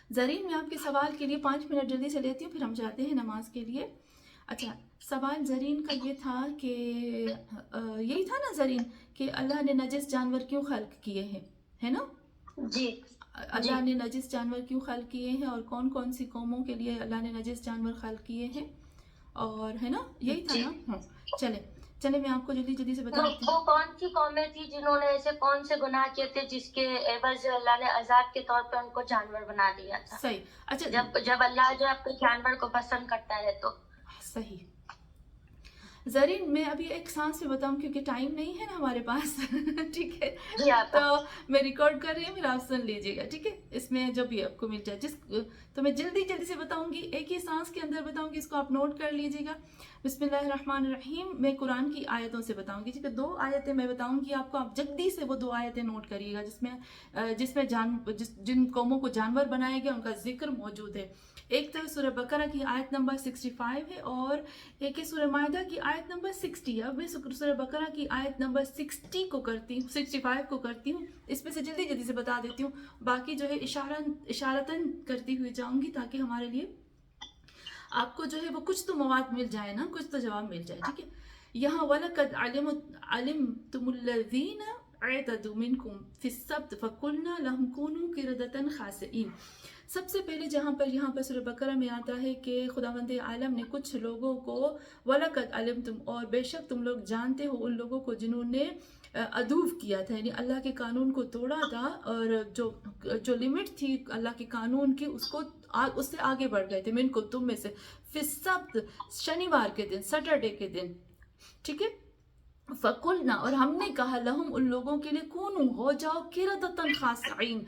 زرین میں آپ کے سوال کے لیے 5 منٹ جلدی سے لیتی ہوں، پھر ہم جاتے ہیں نماز کے لیے. اچھا، سوال زرین کا یہ تھا کہ یہی تھا نا زرین، کہ اللہ نے نجس جانور کیوں خلق کیے ہیں، ہے نا؟ جی جی اللہ نے نجس جانور کیوں خلق کیے ہیں اور کون کون سی قوموں کے لیے اللہ نے نجس جانور خلق کیے ہیں، اور ہے نا یہی تھا جی. نا؟ ہاں. چلے میں آپ کو جلدی جلدی سے بتاتی ہوں. وہ کون سی قومیں تھی جنہوں نے ایسے کون سے گناہ کیے تھے جس کے عوض اللہ نے عذاب کے طور پہ ان کو جانور بنا دیا تھا؟ صحیح. اچھا جب اللہ جو اپنے جانور کو پسند کرتا ہے تو. صحیح. زرین میں ابھی ایک سانس سے بتاؤں کیونکہ ٹائم نہیں ہے نا ہمارے پاس. ٹھیک ہے، جی تو آپا. میں ریکارڈ کر رہی ہوں، پھر آپ سن لیجیے گا، ٹھیک ہے؟ اس میں جو بھی آپ کو مل جائے تو میں جلدی جلدی سے بتاؤں گی، ایک ہی سانس کے اندر بتاؤں گی، اس کو آپ نوٹ کر لیجیے گا. بسم اللہ الرحمن الرحیم. میں قرآن کی آیتوں سے بتاؤں گی، ٹھیک ہے؟ 2 آیتیں میں بتاؤں گی آپ کو، آپ جلدی سے وہ 2 آیتیں نوٹ کریے گا جس میں جن قوموں کو جانور بنایا گیا ان کا ذکر موجود ہے. ایک تو سورہ بقرہ کی آیت نمبر 65 ہے، اور ایک ہے سورہ مائدہ کی آیت نمبر 60. اب میں سورہ بقرہ کی آیت نمبر 65 کو کرتی ہوں. اس میں سے جلدی جلدی سے بتا دیتی ہوں، باقی جو ہے اشارتاً کرتی ہوئی جاؤں گی تاکہ ہمارے لیے آپ کو جو ہے وہ کچھ تو مواد مل جائے نا، کچھ تو جواب مل جائے، ٹھیک ہے؟ یہاں وَلَقَدْ عَلِمْتُمُ الَّذِينَ اعْتَدُوا مِنْكُمْ فِي السَّبْتِ فَقُلْنَا لَهُمْ كُونُوا قِرَدَةً خَاسِئِينَ. سب سے پہلے یہاں پر سورہ بقرہ میں آتا ہے کہ خداوند عالم نے کچھ لوگوں کو وَلَقَدْ عَلِمْتُمْ، اور بے شک تم لوگ جانتے ہو ان لوگوں کو جنہوں نے عدوف کیا تھا، یعنی اللہ کے قانون کو توڑا تھا، اور جو لمٹ تھی اللہ کے قانون کی اس سے آگے بڑھ گئے تھے. من کو تم میں سے، فی السبت شنیوار کے دن، سیٹرڈے کے دن، ٹھیک ہے؟ فَقُلْنَا، اور ہم نے کہا، لہم ان لوگوں کے لیے، کونو ہو جاؤ، قِرَدَةً خَاسِئِينَ،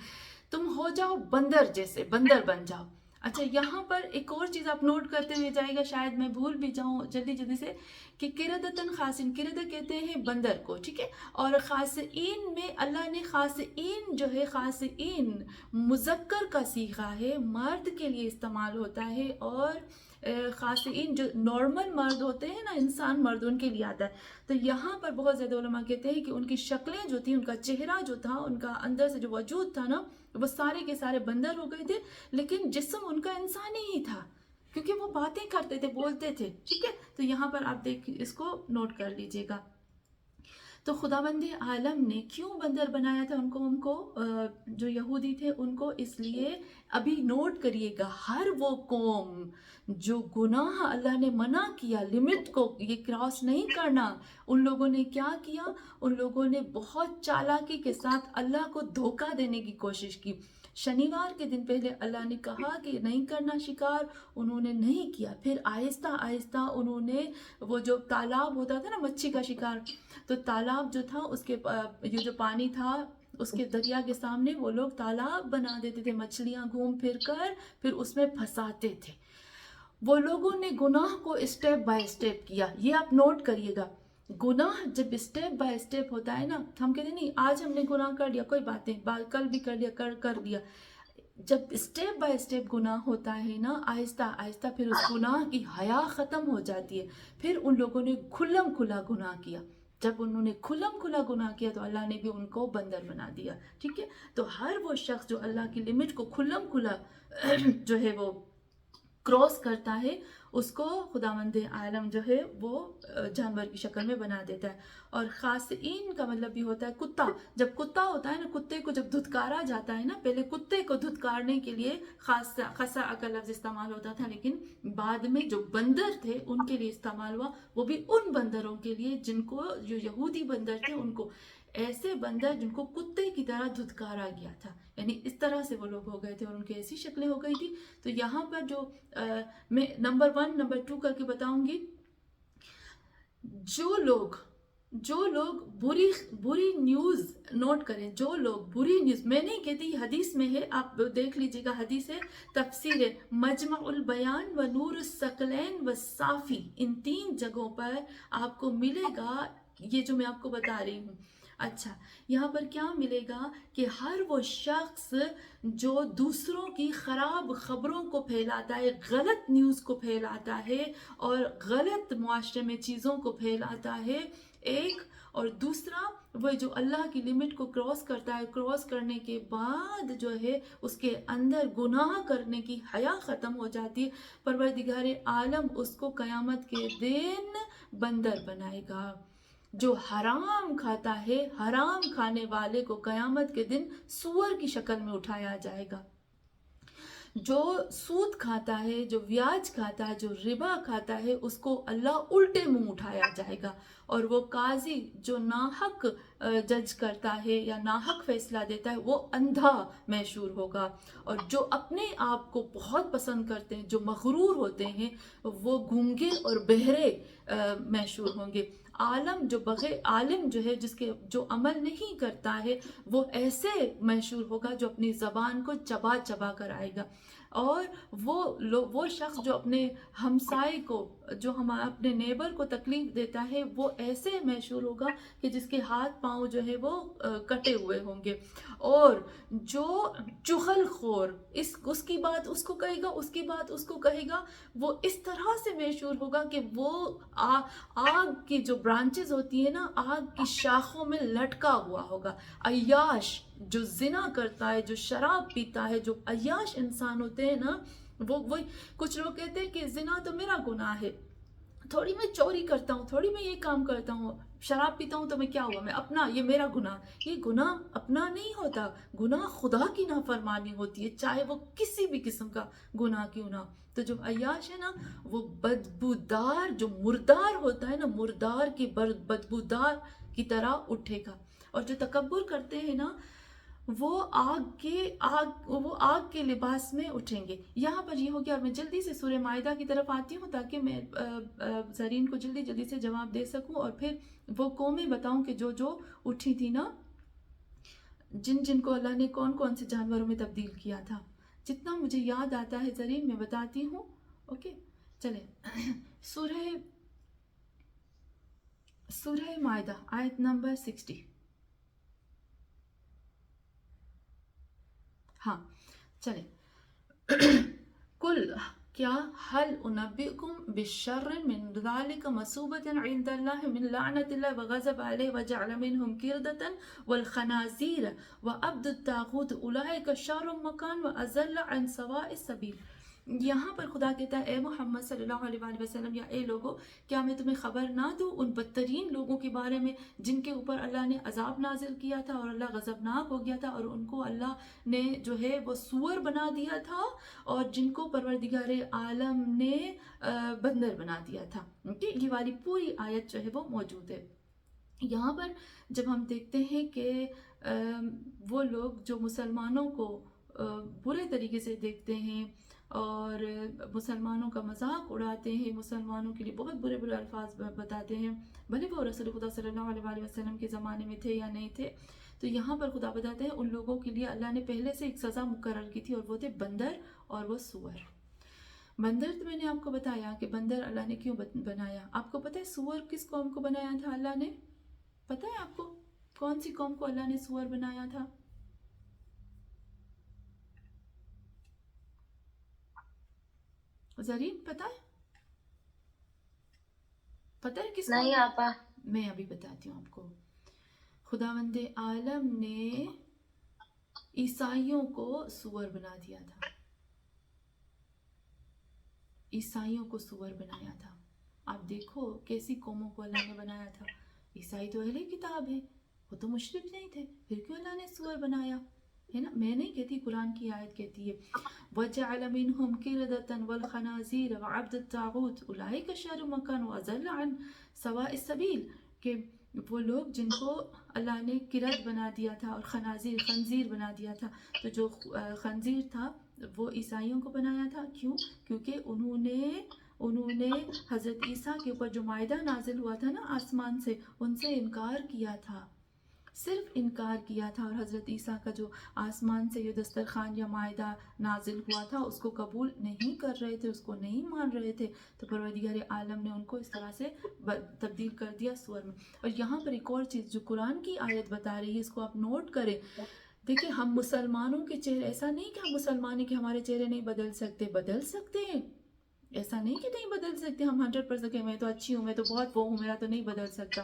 تم ہو جاؤ بندر جیسے، بندر بن جاؤ. اچھا، یہاں پر ایک اور چیز آپ نوٹ کرتے ہوئے جائے گا، شاید میں بھول بھی جاؤں جلدی جلدی سے، کہ قِرَدَةً خَاسِئِينَ، قِرَدہ کہتے ہیں بندر کو، ٹھیک ہے؟ اور خَاسِئِينَ میں اللہ نے خَاسِئِينَ جو ہے، خَاسِئِينَ مذکر کا صیغہ ہے، مرد کے لیے استعمال ہوتا ہے، اور خاصئین جو نارمل مرد ہوتے ہیں نا، انسان مرد، ان کے لیے آتا ہے. تو یہاں پر بہت زیادہ علماء کہتے ہیں کہ ان کی شکلیں جو تھیں، ان کا چہرہ جو تھا، ان کا اندر سے جو وجود تھا نا، وہ سارے کے سارے بندر ہو گئے تھے، لیکن جسم ان کا انسانی ہی تھا، کیونکہ وہ باتیں کرتے تھے، بولتے تھے، ٹھیک ہے؟ تو یہاں پر آپ اس کو نوٹ کر لیجئے گا. تو خداوند عالم نے کیوں بندر بنایا تھا ان کو جو یہودی تھے ان کو؟ اس لیے، ابھی نوٹ کریے گا، ہر وہ قوم جو گناہ اللہ نے منع کیا، لمٹ کو یہ کراس نہیں کرنا، ان لوگوں نے کیا کیا؟ ان لوگوں نے بہت چالاکی کے ساتھ اللہ کو دھوکہ دینے کی کوشش کی. شنیوار کے دن پہلے اللہ نے کہا کہ نہیں کرنا شکار، انہوں نے نہیں کیا. پھر آہستہ آہستہ انہوں نے وہ جو تالاب ہوتا تھا نا مچھی کا شکار، تو تالاب جو تھا اس کے یہ جو پانی تھا اس کے دریا کے سامنے وہ لوگ تالاب بنا دیتے تھے، مچھلیاں گھوم پھر کر پھر اس میں پھنساتے تھے. وہ لوگوں نے گناہ کو اسٹیپ بائی اسٹیپ کیا. یہ آپ نوٹ کریے گا، گناہ جب اسٹیپ بائی اسٹیپ ہوتا ہے نا، ہم کہتے ہیں نہیں آج ہم نے گناہ کر لیا کوئی بات نہیں، کل بھی کر لیا، کر دیا. جب اسٹیپ بائی اسٹیپ گناہ ہوتا ہے نا، آہستہ آہستہ پھر اس گناہ کی حیا ختم ہو جاتی ہے. پھر ان لوگوں نے کھلم کھلا گناہ کیا. جب انہوں نے کھلم کھلا گناہ کیا تو اللہ نے بھی ان کو بندر بنا دیا، ٹھیک ہے؟ تو ہر وہ شخص جو اللہ کی لمٹ کو کھلم کھلا جو ہے وہ کراس کرتا ہے، اس کو خداوند عالم جو ہے وہ جانور کی شکل میں بنا دیتا ہے. اور خاصئین کا مطلب بھی ہوتا ہے کتا. جب کتا ہوتا ہے نا، کتے کو جب دھتکارا جاتا ہے نا، پہلے کتے کو دھتکارنے کے لیے خسا کا لفظ استعمال ہوتا تھا، لیکن بعد میں جو بندر تھے ان کے لیے استعمال ہوا، وہ بھی ان بندروں کے لیے جو یہودی بندر تھے، ان کو ایسے بندر جن کو کتے کی طرح دھتکارا گیا تھا، یعنی اس طرح سے وہ لوگ ہو گئے تھے اور ان کی ایسی شکلیں ہو گئی تھی. تو یہاں پر جو میں نمبر 1 نمبر 2 کر کے بتاؤں گی، جو لوگ بری نیوز نوٹ کریں، جو لوگ بری نیوز، میں نہیں کہتی، حدیث میں ہے، آپ دیکھ لیجئے گا، حدیث ہے، تفسیر ہے، مجمع البیان و نور الثقلین و صافی، ان 3 جگہوں پر آپ کو ملے گا یہ جو میں آپ کو بتا رہی ہوں. اچھا، یہاں پر کیا ملے گا کہ ہر وہ شخص جو دوسروں کی خراب خبروں کو پھیلاتا ہے، غلط نیوز کو پھیلاتا ہے اور غلط معاشرے میں چیزوں کو پھیلاتا ہے، ایک اور دوسرا وہ جو اللہ کی لمٹ کو کراس کرتا ہے، کراس کرنے کے بعد جو ہے اس کے اندر گناہ کرنے کی حیا ختم ہو جاتی ہے، پروردگار عالم اس کو قیامت کے دن بندر بنائے گا۔ جو حرام کھاتا ہے، حرام کھانے والے کو قیامت کے دن سور کی شکل میں اٹھایا جائے گا۔ جو سود کھاتا ہے، جو بیاج کھاتا ہے، جو ربا کھاتا ہے، اس کو اللہ الٹے منہ اٹھایا جائے گا، اور وہ قاضی جو ناحق جج کرتا ہے یا ناحق فیصلہ دیتا ہے وہ اندھا محشور ہوگا، اور جو اپنے آپ کو بہت پسند کرتے ہیں، جو مغرور ہوتے ہیں، وہ گونگے اور بہرے محشور ہوں گے۔ عالم جو ہے جس کے جو عمل نہیں کرتا ہے وہ ایسے محشور ہوگا جو اپنی زبان کو چبا چبا کر آئے گا، اور وہ شخص جو اپنے ہمسائے کو، جو اپنے نیبر کو تکلیف دیتا ہے، وہ ایسے محشور ہوگا کہ جس کے ہاتھ پاؤں جو ہے وہ کٹے ہوئے ہوں گے، اور جو چغل خور اس کی بات اس کو کہے گا، اس کی بات اس کو کہے گا، وہ اس طرح سے محشور ہوگا کہ وہ آگ کی جو برانچز ہوتی ہیں نا، آگ کی شاخوں میں لٹکا ہوا ہوگا۔ عیاش جو زنا کرتا ہے، جو شراب پیتا ہے، جو عیاش انسان ہوتے ہیں نا، وہ کچھ لوگ کہتے ہیں کہ زنا تو میرا گناہ ہے، تھوڑی میں چوری کرتا ہوں، تھوڑی میں یہ کام کرتا ہوں، شراب پیتا ہوں تو میں کیا ہوا، میں اپنا، یہ میرا گناہ۔ یہ گناہ اپنا نہیں ہوتا، گناہ خدا کی نافرمانی ہوتی ہے، چاہے وہ کسی بھی قسم کا گناہ کیوں نہ ہو۔ تو جو عیاش ہے نا، وہ بدبودار، جو مردار ہوتا ہے نا، مردار کی بدبودار کی طرح اٹھے گا، اور جو تکبر کرتے ہیں نا، وہ آگ کے لباس میں اٹھیں گے۔ یہاں پر یہ ہو گیا، اور میں جلدی سے سورہ مائدہ کی طرف آتی ہوں تاکہ میں زرین کو جلدی سے جواب دے سکوں، اور پھر وہ قومیں بتاؤں کہ جو اٹھی تھی نا، جن کو اللہ نے کون سے جانوروں میں تبدیل کیا تھا۔ جتنا مجھے یاد آتا ہے زرین میں بتاتی ہوں، اوکے چلیں۔ سورہ مائدہ آیت نمبر 60۔ ہاں چلیں۔ کل کیا حل انبئکم بالشر من ذلك مثوبة عند الله من لعنة الله وغضب عليه وجعل منهم قردة والخنازير وعبد الطاغوت اولئک شر مکان واضل عن سواء السبیل۔ یہاں پر خدا کہتا ہے، اے محمد صلی اللہ علیہ وآلہ وسلم، یا اے لوگو، کیا میں تمہیں خبر نہ دوں ان بدترین لوگوں کے بارے میں جن کے اوپر اللہ نے عذاب نازل کیا تھا، اور اللہ غضبناک ہو گیا تھا، اور ان کو اللہ نے جو ہے وہ سور بنا دیا تھا، اور جن کو پروردگار عالم نے بندر بنا دیا تھا۔ یہ والی پوری آیت جو ہے وہ موجود ہے۔ یہاں پر جب ہم دیکھتے ہیں کہ وہ لوگ جو مسلمانوں کو برے طریقے سے دیکھتے ہیں اور مسلمانوں کا مذاق اڑاتے ہیں، مسلمانوں کے لیے بہت برے الفاظ بتاتے ہیں، بھلے وہ رسول خدا صلی اللہ علیہ وآلہ وسلم کے زمانے میں تھے یا نہیں تھے، تو یہاں پر خدا بتاتے ہیں ان لوگوں کے لیے اللہ نے پہلے سے ایک سزا مقرر کی تھی، اور وہ تھے بندر اور وہ سور۔ بندر تو میں نے آپ کو بتایا کہ بندر اللہ نے کیوں بنایا۔ آپ کو پتہ ہے سور کس قوم کو بنایا تھا اللہ نے؟ پتہ ہے آپ کو کون سی قوم کو اللہ نے سور بنایا تھا؟ زرین پتہ ہے؟ پتہ ہے کس نہیں قوم؟ آپا۔ میں ابھی بتاتی ہوں آپ کو۔ خداوند عالم نے عیسائیوں کو سور بنا دیا تھا، عیسائیوں کو سور بنایا تھا۔ آپ دیکھو کیسی قوموں کو اللہ نے بنایا تھا۔ عیسائی تو اہل کتاب ہے، وہ تو مشرک نہیں تھے، پھر کیوں اللہ نے سور بنایا ہے نا؟ میں نہیں کہتی، قرآن کی آیت کہتی ہے وَجَعَلَ مِنْهُمْ قِرَدَةً وَالْخَنَازِيرَ وَعَبْدَ الطَّاغُوتِ أُولَئِكَ شَرٌّ مَكَانًا وَأَضَلُّ عَنْ سَوَاءِ السَّبِيلِ، کہ وہ لوگ جن کو اللہ نے قرد بنا دیا تھا اور خنزیر بنا دیا تھا، تو جو خنزیر تھا وہ عیسائیوں کو بنایا تھا۔ کیوں؟ کیونکہ انہوں نے حضرت عیسیٰ کے اوپر جو مائدہ نازل ہوا تھا نا آسمان سے، ان سے انکار کیا تھا، صرف انکار کیا تھا، اور حضرت عیسیٰ کا جو آسمان سے یہ دسترخوان یا مائدہ نازل ہوا تھا اس کو قبول نہیں کر رہے تھے، اس کو نہیں مان رہے تھے، تو پروردگار عالم نے ان کو اس طرح سے تبدیل کر دیا سور میں۔ اور یہاں پر ایک اور چیز جو قرآن کی آیت بتا رہی ہے، اس کو آپ نوٹ کریں۔ دیکھیں، ہم مسلمانوں کے چہرے، ایسا نہیں کہ ہم مسلمان ہیں کہ ہمارے چہرے نہیں بدل سکتے ہیں، ایسا نہیں کہ نہیں بدل سکتے، ہم 100% کہ میں تو اچھی ہوں، میں تو بہت وہ ہوں، میرا تو نہیں بدل سکتا،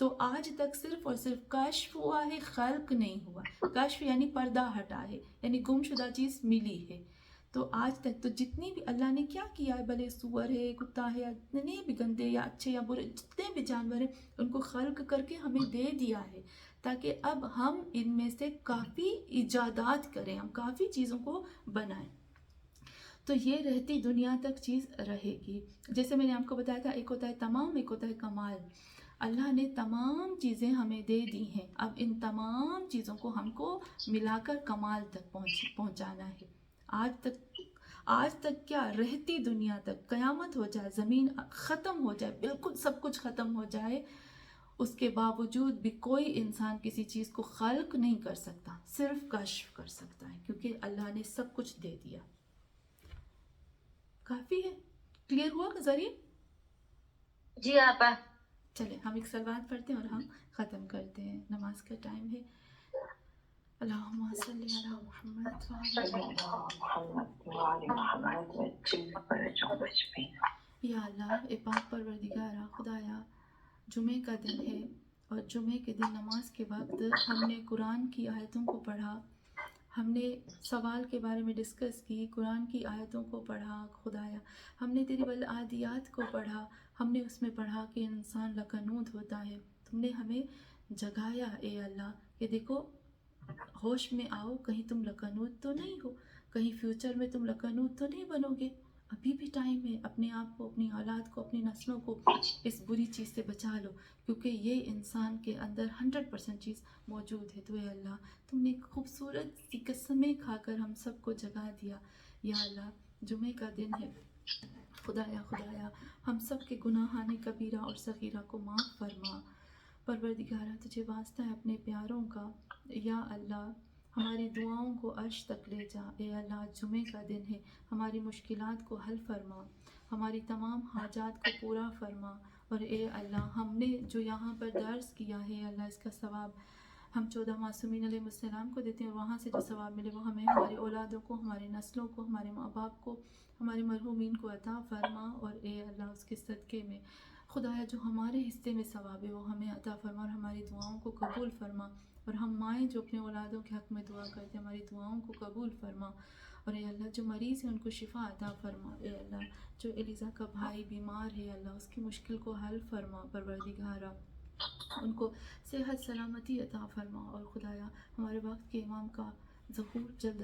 تو آج تک صرف اور صرف کشف ہوا ہے، خلق نہیں ہوا. کشف یعنی پردہ ہٹا ہے، یعنی گم شدہ چیز ملی ہے. تو آج تک تو جتنی بھی اللہ نے کیا کیا ہے، بھلے سور ہے، کتا ہے، یا جتنے بھی گندے یا اچھے یا برے جتنے بھی جانور ہیں، ان کو خلق کر کے ہمیں دے دیا ہے تاکہ اب ہم ان میں سے کافی ایجادات کریں، ہم کافی چیزوں کو بنائیں. تو یہ رہتی دنیا تک چیز رہے گی. جیسے میں نے آپ کو بتایا تھا، ایک ہوتا ہے تمام، ایک ہوتا ہے کمال. اللہ نے تمام چیزیں ہمیں دے دی ہیں، اب ان تمام چیزوں کو ہم کو ملا کر کمال تک پہنچانا ہے. آج تک کیا، رہتی دنیا تک، قیامت ہو جائے، زمین ختم ہو جائے، بالکل سب کچھ ختم ہو جائے، اس کے باوجود بھی کوئی انسان کسی چیز کو خلق نہیں کر سکتا، صرف کشف کر سکتا ہے، کیونکہ اللہ نے سب کچھ دے دیا. کافی ہے، کلیئر ہوا ذریعہ؟ جی آپا. چلیں ہم ایک سلوات پڑھتے ہیں اور ہم ختم کرتے ہیں، نماز کا ٹائم ہے. اللہم صلی علی محمد یا اللہ، اے پاک پروردگارہ خدایا، جمعے کا دن ہے اور جمعے کے دن نماز کے وقت ہم نے قرآن کی آیتوں کو پڑھا، ہم نے سوال کے بارے میں ڈسکس کی، قرآن کی آیتوں کو پڑھا. خدایا ہم نے تیری والعادیات کو پڑھا، ہم نے اس میں پڑھا کہ انسان لکنود ہوتا ہے. تم نے ہمیں جگایا اے اللہ کہ دیکھو ہوش میں آؤ، کہیں تم لکنود تو نہیں ہو، کہیں فیوچر میں تم لکنود تو نہیں بنو گے. ابھی بھی ٹائم ہے، اپنے آپ کو، اپنی اولاد کو، اپنی نسلوں کو اس بری چیز سے بچا لو، کیونکہ یہ انسان کے اندر 100% چیز موجود ہے. تو اے اللہ تم نے خوبصورت سی قسمیں کھا کر ہم سب کو جگا دیا. یا اللہ جمعے کا دن ہے، خدایا ہم سب کے گناہان کبیرہ اور صغیرہ کو معاف فرما. پروردگارہ تجھے واسطہ ہے اپنے پیاروں کا، یا اللہ ہماری دعاؤں کو عرش تک لے جا. اے اللہ جمعے کا دن ہے، ہماری مشکلات کو حل فرما، ہماری تمام حاجات کو پورا فرما. اور اے اللہ ہم نے جو یہاں پر درس کیا ہے اللہ، اس کا ثواب ہم 14 معصومین علیہ السلام کو دیتے ہیں، اور وہاں سے جو ثواب ملے وہ ہمیں، ہماری اولادوں کو، ہماری نسلوں کو، ہمارے ماں باپ کو، ہمارے مرحومین کو عطا فرما. اور اے اللہ اس کے صدقے میں خدایا جو ہمارے حصے میں ثواب ہے وہ ہمیں عطا فرما، اور ہماری دعاؤں کو قبول فرما. اور ہم مائیں جو اپنے اولادوں کے حق میں دعا کرتے ہیں، ہماری دعاؤں کو قبول فرما. اور اے اللہ جو مریض ہیں ان کو شفا عطا فرما. اے اللہ جو ایلیزا کا بھائی بیمار ہے اللہ، اس کی مشکل کو حل فرما. پروردگارہ ان کو صحت سلامتی عطا فرما. اور خدایا ہمارے وقت کے امام کا ظہور جلد